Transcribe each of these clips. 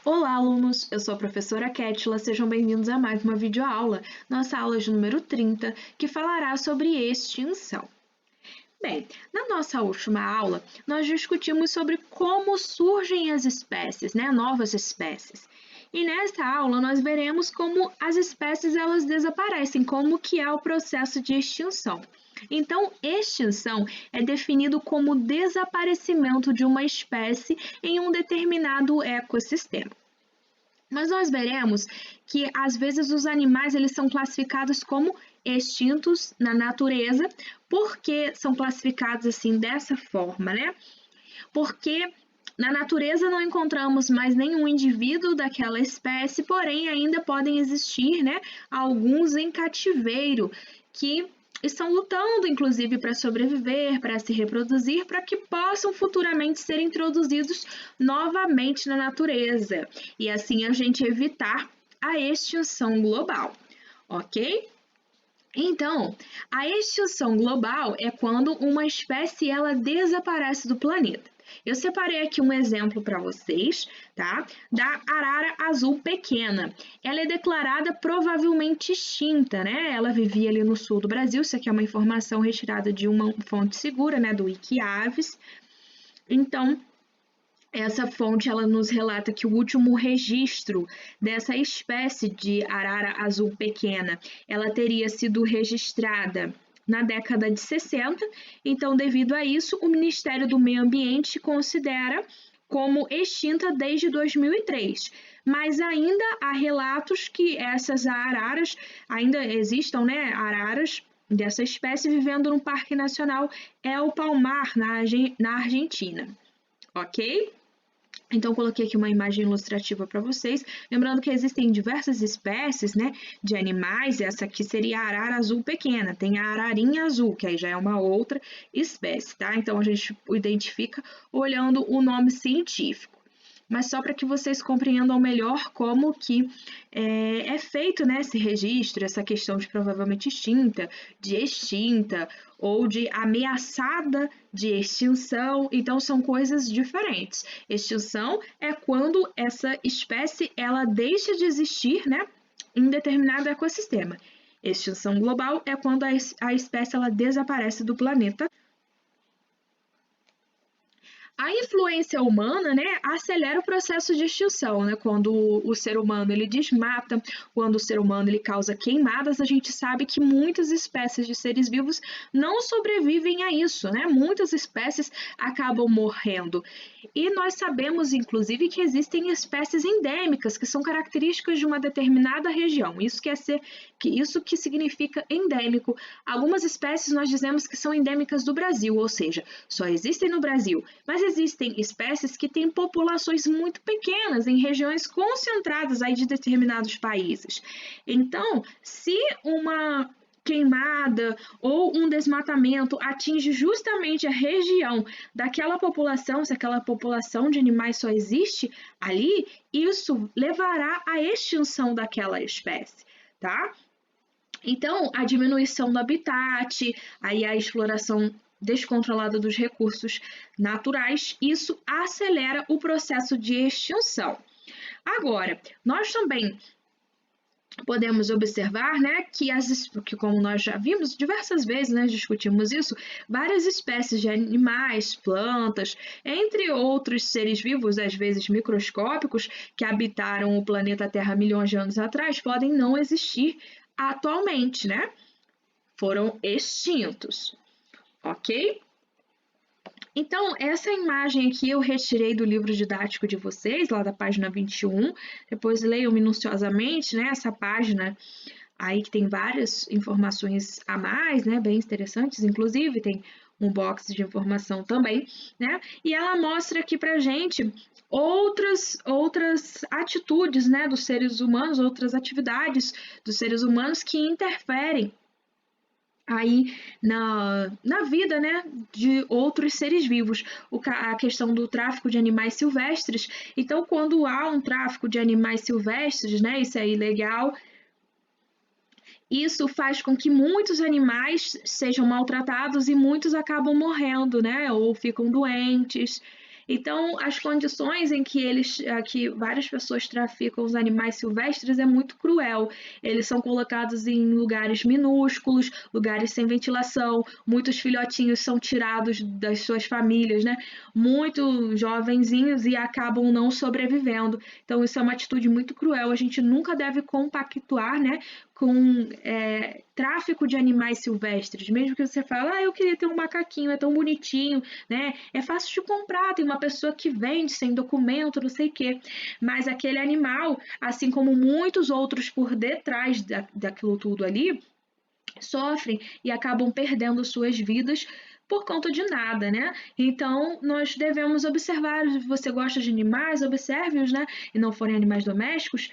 Olá, alunos! Eu sou a professora Kétila, sejam bem-vindos a mais uma videoaula, nossa aula de número 30, que falará sobre extinção. Bem, na nossa última aula, nós discutimos sobre como surgem as espécies, novas espécies. E nesta aula nós veremos como as espécies elas desaparecem, como que é o processo de extinção. Então, extinção é definido como desaparecimento de uma espécie em um determinado ecossistema. Mas nós veremos que às vezes os animais eles são classificados como extintos na natureza. Por que são classificados assim dessa forma, né? Porque na natureza não encontramos mais nenhum indivíduo daquela espécie, porém ainda podem existir, alguns em cativeiro que estão lutando, inclusive, para sobreviver, para se reproduzir, para que possam futuramente ser introduzidos novamente na natureza e assim a gente evitar a extinção global, ok? Então, a extinção global é quando uma espécie ela desaparece do planeta. Eu separei aqui um exemplo para vocês, tá? Da arara azul pequena. Ela é declarada provavelmente extinta, né? Ela vivia ali no sul do Brasil. Isso aqui é uma informação retirada de uma fonte segura, né? Do Wikiaves. Então, essa fonte ela nos relata que o último registro dessa espécie de arara azul pequena, ela teria sido registrada na década de 60. Então, devido a isso, o Ministério do Meio Ambiente considera como extinta desde 2003. Mas ainda há relatos que essas araras ainda existam, araras dessa espécie vivendo no Parque Nacional El Palmar, na Argentina. Ok? Então, coloquei aqui uma imagem ilustrativa para vocês, lembrando que existem diversas espécies, de animais, essa aqui seria a arara azul pequena, tem a ararinha azul, que aí já é uma outra espécie, tá? Então, a gente identifica olhando o nome científico. Mas só para que vocês compreendam melhor como que é feito, esse registro, essa questão de provavelmente extinta ou de ameaçada de extinção. Então, são coisas diferentes. Extinção é quando essa espécie ela deixa de existir, em determinado ecossistema. Extinção global é quando a espécie ela desaparece do planeta. A influência humana, acelera o processo de extinção, Quando o ser humano ele desmata, quando o ser humano ele causa queimadas, a gente sabe que muitas espécies de seres vivos não sobrevivem a isso, Muitas espécies acabam morrendo. E nós sabemos, inclusive, que existem espécies endêmicas, que são características de uma determinada região. Isso que significa endêmico. Algumas espécies nós dizemos que são endêmicas do Brasil, ou seja, só existem no Brasil, mas existem espécies que têm populações muito pequenas em regiões concentradas aí de determinados países. Então, se uma queimada ou um desmatamento atinge justamente a região daquela população, se aquela população de animais só existe ali, isso levará à extinção daquela espécie, tá? Então, a diminuição do habitat, aí a exploração descontrolada dos recursos naturais, isso acelera o processo de extinção. Agora, nós também podemos observar, que como nós já vimos diversas vezes, discutimos isso, várias espécies de animais, plantas, entre outros seres vivos, às vezes microscópicos, que habitaram o planeta Terra há milhões de anos atrás, podem não existir atualmente, Foram extintos, ok? Então, essa imagem aqui eu retirei do livro didático de vocês, lá da página 21. Depois leiam minuciosamente, essa página aí que tem várias informações a mais, bem interessantes, inclusive tem um box de informação também, E ela mostra aqui pra gente outras atitudes, dos seres humanos, outras atividades dos seres humanos que interferem aí na vida, de outros seres vivos. A questão do tráfico de animais silvestres. Então, quando há um tráfico de animais silvestres, isso é ilegal, isso faz com que muitos animais sejam maltratados e muitos acabam morrendo, ou ficam doentes. Então, as condições em que várias pessoas traficam os animais silvestres é muito cruel. Eles são colocados em lugares minúsculos, lugares sem ventilação, muitos filhotinhos são tirados das suas famílias, né? Muito jovenzinhos e acabam não sobrevivendo. Então, isso é uma atitude muito cruel. A gente nunca deve compactuar, né, com tráfico de animais silvestres. Mesmo que você fale, eu queria ter um macaquinho, é tão bonitinho, né? É fácil de comprar, tem uma pessoa que vende sem documento, não sei o quê. Mas aquele animal, assim como muitos outros por detrás daquilo tudo ali, sofrem e acabam perdendo suas vidas por conta de nada, né? Então, nós devemos observar, se você gosta de animais, observe-os, né? E não forem animais domésticos,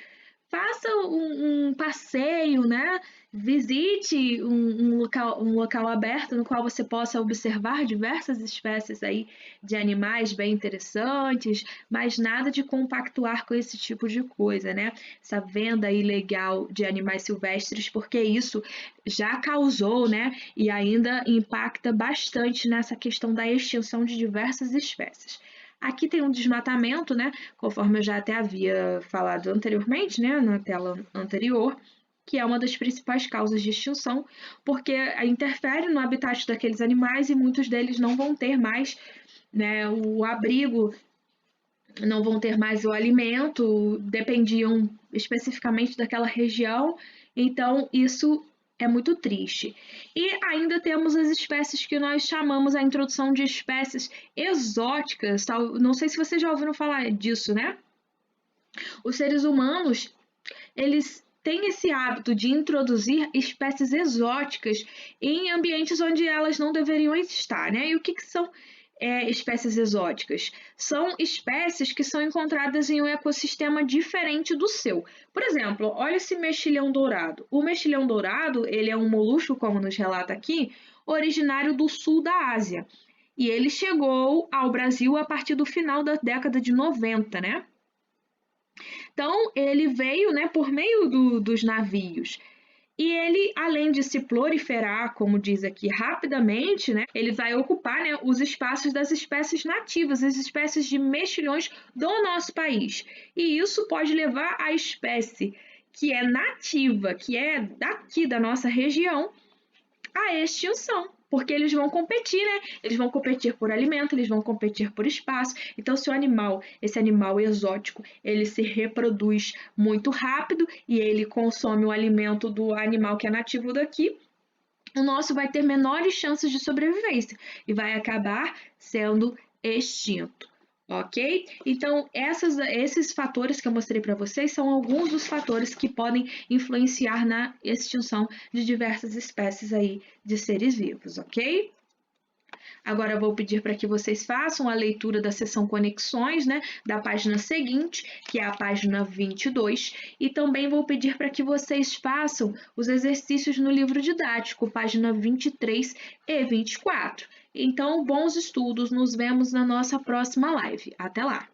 faça um passeio, né? Visite um local aberto no qual você possa observar diversas espécies aí de animais bem interessantes, mas nada de compactuar com esse tipo de coisa, né? Essa venda ilegal de animais silvestres, porque isso já causou, né? E ainda impacta bastante nessa questão da extinção de diversas espécies. Aqui tem um desmatamento, né? Conforme eu já até havia falado anteriormente, né? Na tela anterior, que é uma das principais causas de extinção, porque interfere no habitat daqueles animais e muitos deles não vão ter mais, né, o abrigo, não vão ter mais o alimento, dependiam especificamente daquela região, então isso é muito triste. E ainda temos as espécies que nós chamamos a introdução de espécies exóticas, tal. Não sei se vocês já ouviram falar disso, né? Os seres humanos, eles têm esse hábito de introduzir espécies exóticas em ambientes onde elas não deveriam estar, né? E o que são espécies exóticas? São espécies que são encontradas em um ecossistema diferente do seu. Por exemplo, olha esse mexilhão dourado. O mexilhão dourado, ele é um molusco, como nos relata aqui, originário do sul da Ásia. E ele chegou ao Brasil a partir do final da década de 90, né? Então, ele veio, né, por meio dos navios. E ele, além de se proliferar, como diz aqui, rapidamente, né, ele vai ocupar, né, os espaços das espécies nativas, as espécies de mexilhões do nosso país. E isso pode levar a espécie que é nativa, que é daqui da nossa região, à extinção, porque eles vão competir, né? Eles vão competir por alimento, eles vão competir por espaço. Então, se o animal, esse animal exótico, ele se reproduz muito rápido e ele consome o alimento do animal que é nativo daqui, o nosso vai ter menores chances de sobrevivência e vai acabar sendo extinto. Ok? Então, esses fatores que eu mostrei para vocês são alguns dos fatores que podem influenciar na extinção de diversas espécies aí de seres vivos, ok? Agora eu vou pedir para que vocês façam a leitura da seção Conexões, né, da página seguinte, que é a página 22, e também vou pedir para que vocês façam os exercícios no livro didático, página 23 e 24. Então, bons estudos, nos vemos na nossa próxima live. Até lá!